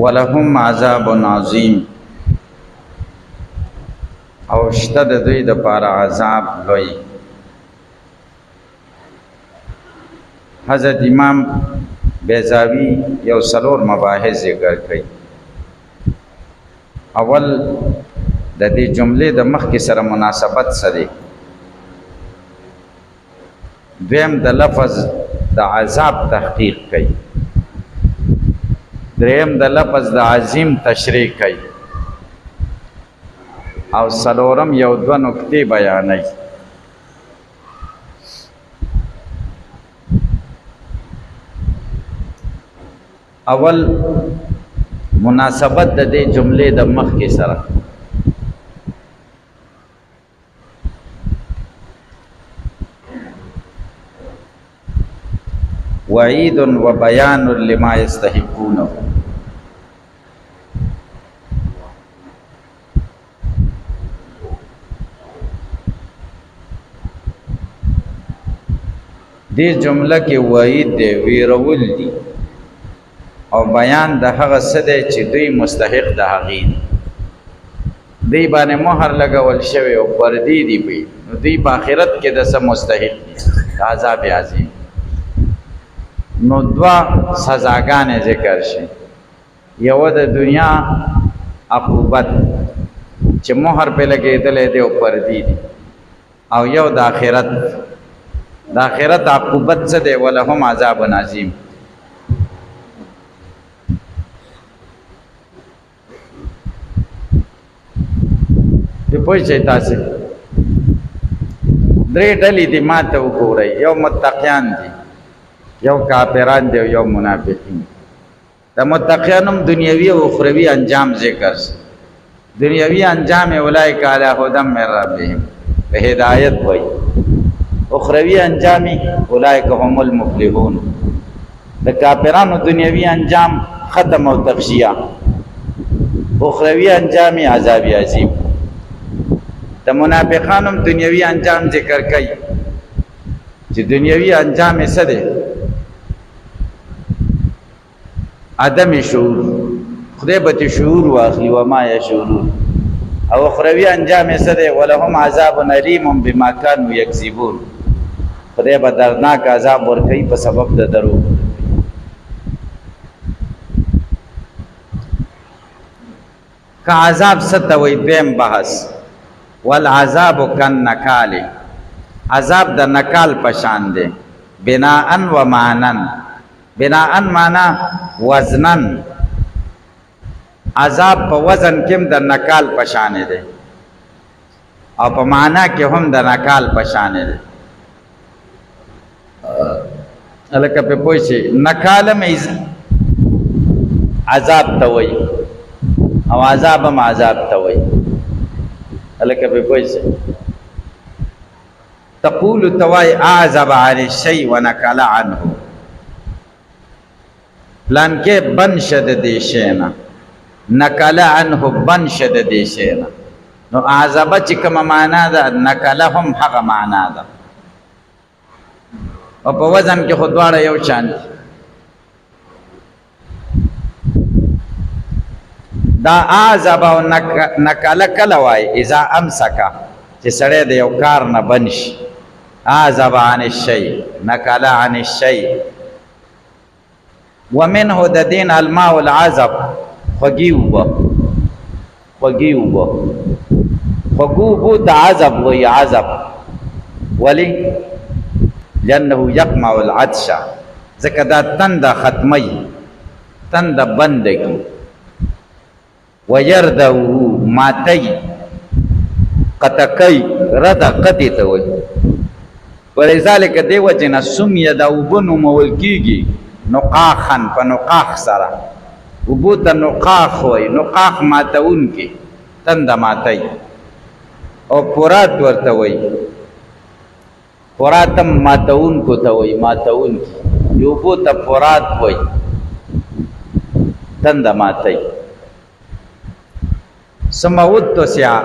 ولهم عذاب عظیم او شته د دوی دپاره عذاب لوی. حضرت امام بیضاوی یو څلور مباحث ذکر کړي. اول د دې جملې د مخکې سره مناسبت څه دی؟ دویم د لفظ د عذاب تحقیق کوي. دریم د لفظ د عظیم تشریح کوي. او څلورم یو دوه نکتې بیانوي. اول مناسبت د دې جملې د مخکې سره. وعید و بیان لما یستحقونه. دې جمله کې وعید دی، ویرول دی، او بیان د هغه څه دی چې دوی مستحق د هغې دي. دوی باندې مهر لګول شوی او پردي دي وي، نو دوی په آخرت کې د څه مستحق دي؟ د عذاب عظیم. نو دوه سزاګانې ذکر شي. یوه د دنیا عقوبت چې مهر پې لګېدلی دی او پردي دي، او یو د آخرت. د آخرت عقوبت څه دی؟ ولهم عذاب عظیم. پوه شئ تاسې درې ډلې دي ما ته وګورئ. یو متقیان دي، یو کافران دي، او یو منافقین. د متقیان هم دنیوي او اخروي انجام ذکر شي. دنیوي انجام اولئک علی هدی من ربهم، په هدایت وایي. اخروي انجام اولئک هم المفلحون. د کافرانو دنیوي انجام ختم او تغشیه، اخروي انجام عذاب عظیم. د منافقانو دنیوي انجام ذکر کوي چې دنیوي انجام یې څه دی؟ عدم شعور. خدای به ته شعور واخلي وما یشعرون. او اخروي انجام یې څه دی؟ ولهم عذاب علیم بما کانوا یکذبون. خدای به دردناک عذاب ورکوي په سبب د دروغ. که عذاب څه ته وایي؟ دویم بحث. والعذاب کالنکال. عذاب د نکال پشان دی. بناءن و معنن. بناءن معنا وزنن. عذاب په وزن کې هم د نکال پشان دی، او په معنا کې هم د نکال پشان دی. هلکه پې پوه شئ، نکال هم عذاب ته وایي او عذاب هم عذاب ته وایي. هلکه پې پوه شئ. تقول توای اعذب عن الشیء ونکل عنه. پلان کې بن شد دې شی نه، نکل عنه بن شد دې شی نه. نو اعذب چې کومه معنا ده، نکل هم هغه معنا ده. او په وزن کې خو دواړه یو شان دي. دا اعذب او نکل کله وایي؟ اذا امسکه، چې سړی د یو کار نه بن شي. اعذب عن الشیء، نکل عن الشیء. ومنه د دین الماء العذب، خوږې اوبه. خوږې اوبه، خوږو اوبو ته عذب وایي. عذب ولې؟ لأنه یقمع العطش، ځکه دا تنده ختمی، تنده بنده کی. ويردو ماتي قطقي رد قطي ته وي. ولذلك دی وجنه سمي دا وبنو مول کیږي نقاخا، په نقاخ سره. وبو ته نقاخ وي، نقاخ ماتون کی، تنده ماتي. او فرات ورته وي، فراتم ماتون کو ته وي، ماتون کی. یو بو ته فرات وي، تنده ماتي. سمعود تو سیا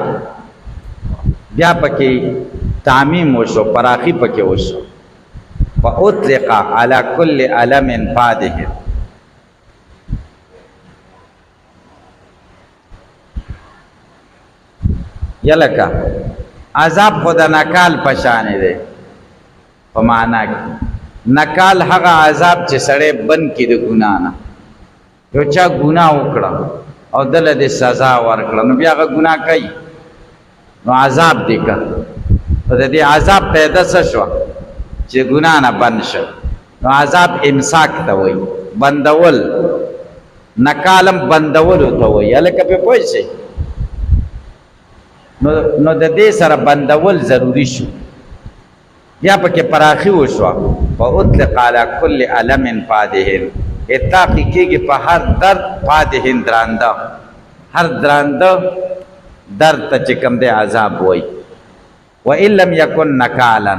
بیا پکې تعمیم وشو، پراخی پکې وشو. فاطلق على كل علم فاده. یلکا عذاب خود نکال پشانې دی په معنا کې نکال هغه عذاب چې سړی بند کړي د ګناه نه یو چا ګناه وکړه او دله دې سزا ورکړه نو بیا هغه ګناه کوي نو عذاب دی که او د دې عذاب پیدا څه شوه چې ګناه نه بند شو نو عذاب امساک ته وایي بندول نکالم بندولو ته وایي هلکه پې پوه شئ نو د دې سره بندول ضروري شو یا پکې پراخي وشوه فاطلق علی کل الم فادح اطلاق کېږي په هر درد فادح درانده هر درانده درد ته چې کوم دی عذاب وایي وان لم یکن نکالا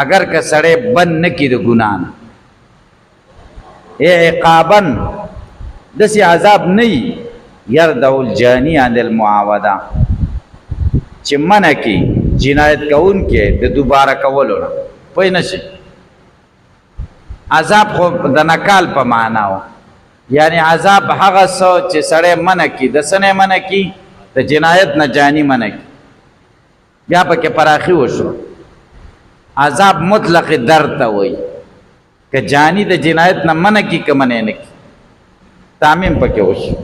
اگر که سړی بند نه کړي د ګناه نه عقابا داسې عذاب نه وي یردو الجانی عن المعاوده چې منع کړي جنایت کوونکی د دوباره کولو نه پوه نه شي عذاب خو د نکال په معنا و یعنی عذاب هغه څه چې سړی منع کړي د څه نه منع کړي د جنایت نه جاني منع کړي بیا پکې پراخي وشو عذاب مطلق درد ته وایي که جاني د جنایت نه منع کړي که منع نه کړي تعمیم پکې وشو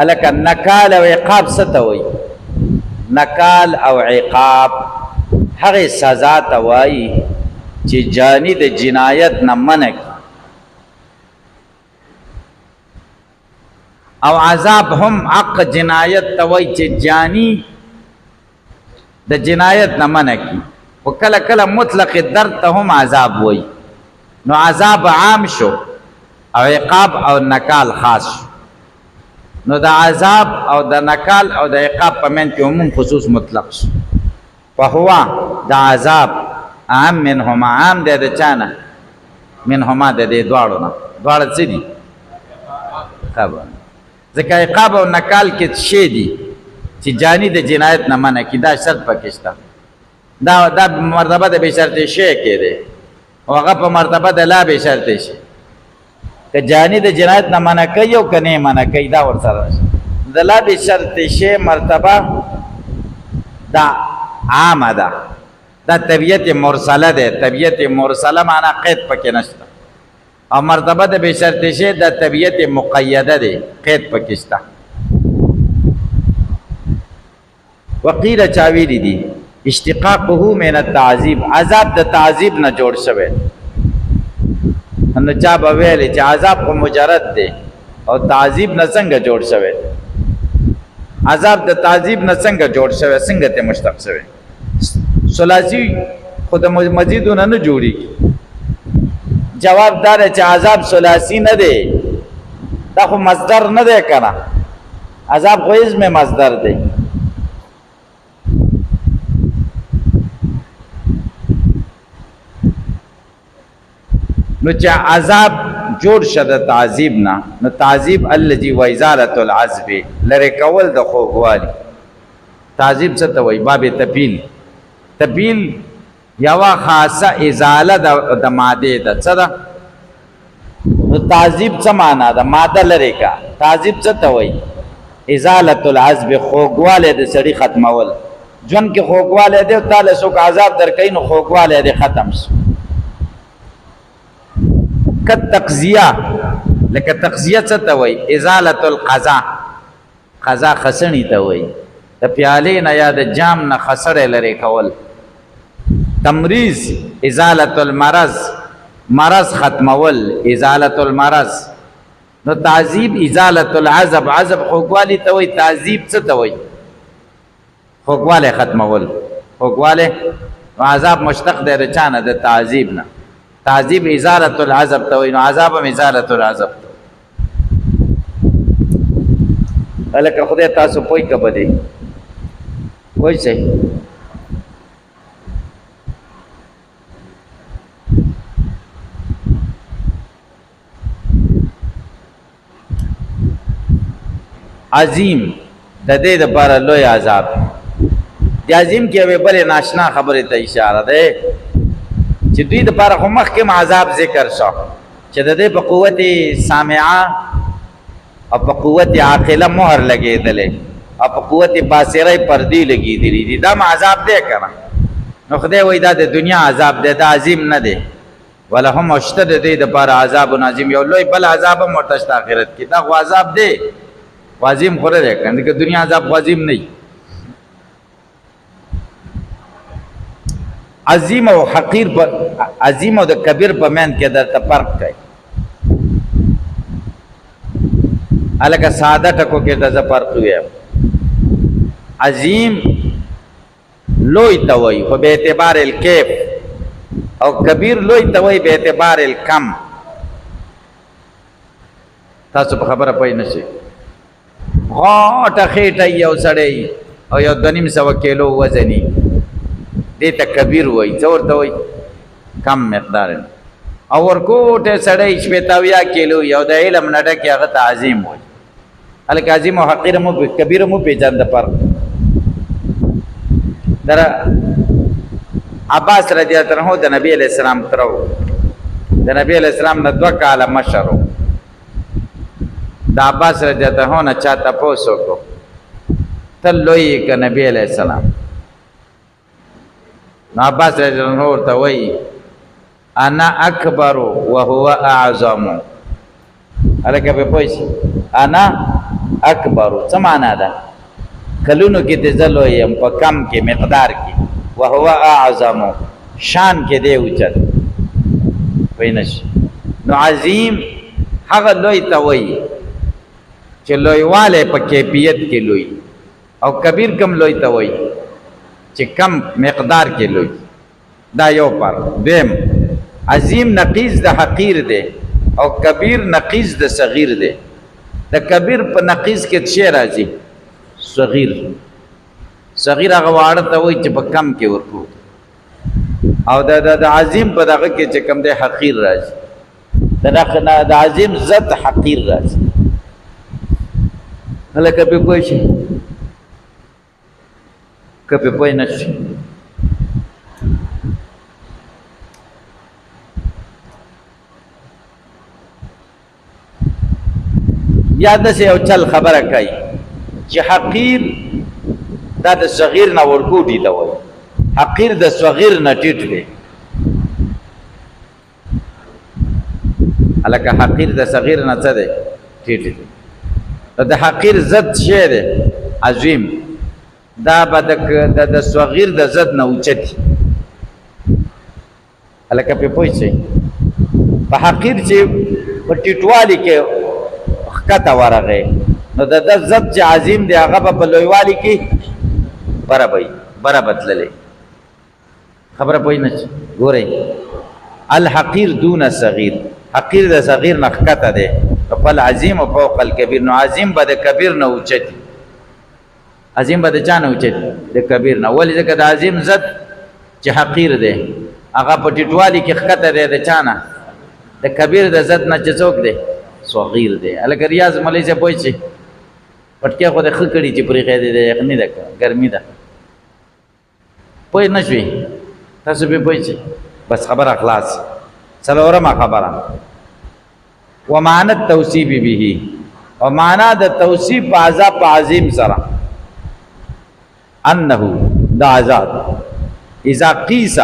الکه نکال او عقاب څه ته وایي نکال او عقاب هغې سزا ته وایي چې جاني د جنایت نه منع کړي او عذاب هم حق جنایت ته وایي چې جاني د جنایت نه منع کړي خو کله کله مطلق درد ته هم عذاب وایي نو عذاب عام شو او عقاب او نکال خاص شو نو د عذاب او د نکال او د عقاب په منځ کې عموم خصوص مطلق شو فهو د عذاب عام منهما عام دی د چا نه منهما د دې دواړو نه دواړه څه دي خبر ځکه عقاب او نکال کې شی دي چې جاني د جنایت نه منع کړي دا شرط پکې شته دا مرتبه د بې شرطې شی کې دی او هغه په مرتبه د لا بې شرطې شي که جاني د جنایت نه منع کوي او که نه منع کوي دا ورسره د لا بې شرطې شی مرتبه دا عامه ده دا طبیعت مرسله ده طبیعت مرسله معنا قید پکې نشته او مرتبه د بې شرطې شی د طبیعت مقیده ده قید پکې شته وقیل چاویلی دی اشتقاقه من التعذیب عذاب د تعذیب نه جوړ شوی نو چا به ویلی چې عذاب خو مجرد دی او تعذیب نه څنګه جوړ شوی عذاب د تعذیب نه څنګه جوړ شوی څنګه ته مشتق شوی ثلاثي خو د مزیدونه نه جوړیږي جواب دار چې عذاب ثلاثي نه دی دا خو مصدر نه دی کنه عذاب خو اسم مصدر دی نو چې عذاب جوړ شه د تعذیب نه نو تعذیب الذي وازاله العذب لری کول د خوږوالي تعذیب څه ته وایي باب تپیل تپیل یوا خاصه ازاله د ماده ده څه ده نو تعذیب څه معنا ده ماده لری کا تعذیب څه ته وایي ازاله العذب خوږواله د سړي ختمول جون کې خوږواله دی تعالی څوک عذاب درکې نو خوږواله دی ختم شي کت تقضیه لکه تقضیه څه ته وایي ازاله القضا قضا خسنی ته وایي د پیالې نه یا د جام نه خسړې لرې کول تمریض ازاله المرض مرض ختمول ازاله المرض نو تعذیب ازاله العذب عذب خوږوالی ته وایي تعذیب څه ته وایي خوږوالی ختمول خوږوالی نو عذاب مشتق دی د چا نه د تعذیب نه تعذیب ازاله العذب ته وایي نو عذاب هم ازاله العذب ته هلکه خدای تاسو پوه که به دی پوه شئ عظیم د دې دپاره لوی عذاب د عظیم کې یوې بلې ناشنا خبرې ته اشاره ده چې دوی دپاره خو مخکې عذاب ذکر شو چې د دې په قوت سامعه او په قوت عاقله مهر لګېدلې او په قوت باصره پردی لګېدلي دي دا عذاب دی که نه نو خدای وایي دا د دنیا عذاب دی دا عظیم نه دی ولهم شته د دې دپاره عذاب عظیم یو لوی بل عذاب هم ورته شته آخرت کې دا خو عذاب دی خو عظیم خو نه دی که نه دنیا عذاب خو عظیم نه وي عظیم او حقیر په عظیم او د کبیر په منځ کې درته فرق کوي هلکه ساده ټکو کې ته زه فرق ویم عظیم لوی ته وایي خو به اعتبار الکیف او کبیر لوی ته وایي به اعتبار الکم تاسو په خبره پوه نه شئ غاټه خېټه یو سړی او یو 2.5 کیلو وزني دې ته کبیر وایي څه ورته وایي کم مقدار او ورکوټه سړی 80 کیلو یو د علم نه ډکې هغه ته عظیم وایي هلکه عظیم او حقیر مو کبیر مو پېژانده فرق در عباس رضی الله عنه د نبی علیہ السلام ترو د نبی علیہ السلام نه 2 کاله مشر و د عباس رضی الله عنه نه چا تپوس وکړو ته لوی که نبی علیہ السلام نو عباس رضی الله عنه ورته وایي انا اکبر وهو اعظم هلکه پې پوه شي انا اکبر څه معنا ده کلونو کې د زه لوی یم په کم کې مقدار کې وهو اعظم شان کې دی اوچت پوه نه شي نو عظیم هغه لوی ته وایي چې لویوالی په کیفیت کې لوی او کبیر کم لوی ته وایي چې کم مقدار کې لوی دا یو فرق دویم عظیم نقیض د حقیر دی او کبیر نقیض د صغیر دی د کبیر په نقیض کې څه راځي صغیر صغیر هغه واړه ته وایي چې په کم کې ورکو او د عظیم په دغه کې چې کم دی حقیر راځي د عظیم ضد حقیر راځي هلکه پې پوه شي که پې پوه نه شي یا داسې یو چل خبره کوي چې حقیر دا د صغیر نه ورکوټي ته وایي حقیر د صغیر نه ټیټ دی هلکه حقیر د صغیر نه څه دی ټیټ دی د حقیر ضد شی دی عظیم دا به د صغیر د ضد نه اوچتي هلکه پې پوه شئ په حقیر چې په ټیټوالي کې ښکته ورغی نو د ده ضد چې عظیم دی هغه به په لویوالي کې بره بدللی خبره پوه نه شي ګورئ الحقیر دون صغیر حقیر د صغیر نه ښکته دی فالعظیم فوق الکبیر نو عظیم به د کبیر نه اوچتي عظیم به د چا نه اوچتي د کبیر نه ولې ځکه د عظیم ضد چې حقیر دی هغه په ټیټوالي کې ښکته دی د چا نه د کبیر د ضد نه چې څوک دی صغیر دی هلکه ریاض مولوي صاحب پوه شي پټکیا خو د ښه کړي چې پرېښی دی یخني ده ګرمي ده پوه نه شوي تاسو پې پوه شئ بس خبره خلاص څلورمه خبره ومعنى التوصیف به او معنا د توصیف په عذاب په عظیم سره انه دا عذاب اذا قیس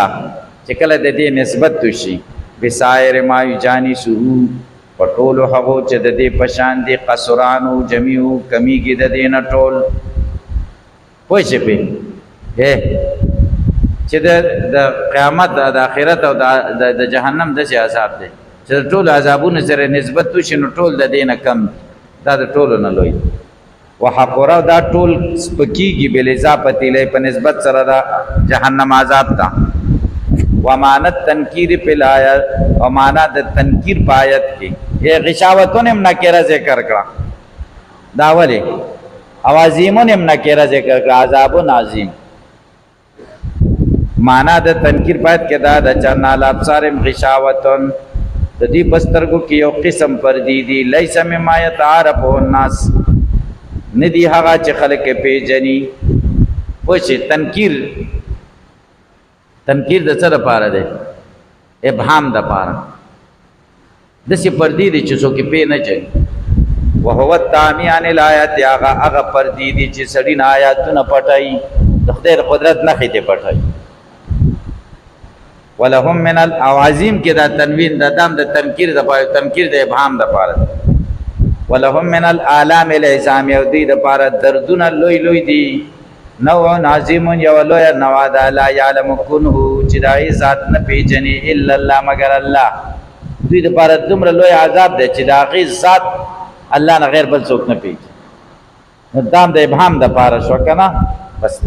چې کله د دې نسبت وشي بسائر ما یجانسه په ټولو هغو چې د دې په شان دي قصرانو جمیعو کمیږي د دې نه ټول پوه شئ پې چې د قیامت د آخرت او د جهنم داسې عذاب دی چې د ټولو عذابونو سره نسبت وشي نو ټول د دې نه کم دا د ټولو نه لوی وحقره دا ټول سپکیږي بالاضافه الیه په نسبت سره د جهنم عذاب ته ومعنى التنکیر فی الآیات او معنا د تنکیر په آیت کې یہ غشاوتون هم نکره ذکر کړه دا ولې او عظیمون هم نکره ذکر کړه عذابون عظیم معنا د تنکیر په آیت کې دا د چنا الابصار غشاوتون د دې پسترګو کې یو قسم پردی دی لیس مما يتعارف الناس ندی هغه چې خلک پیژني پوښي تنکیر د څه لپاره دی ابهام د پاره داسې پردی دی چې څوک پې نه چوي وهو التامی عن الآیات هغه پردی دي چې سړي نه آیاتونه پټوي د خدای د قدرت نښې ته پټوي ولهم من العظیم کې دا تنوین د دام د تنکیر د پاره تنکیر د ابهام د پاره ولهم من الآلام العظام او دی د پاره دردونه لوی لوی دي نو نازم یو لوی نوا د لا یعلم کنه چې دای ذات نه پیژني الا الله مگر الله دوی د پاره دومره لوی عذاب دی چې دا غي ذات الله نه غیر بل څوک نه پیژني نو دام د ابهام د پاره شو کنه بس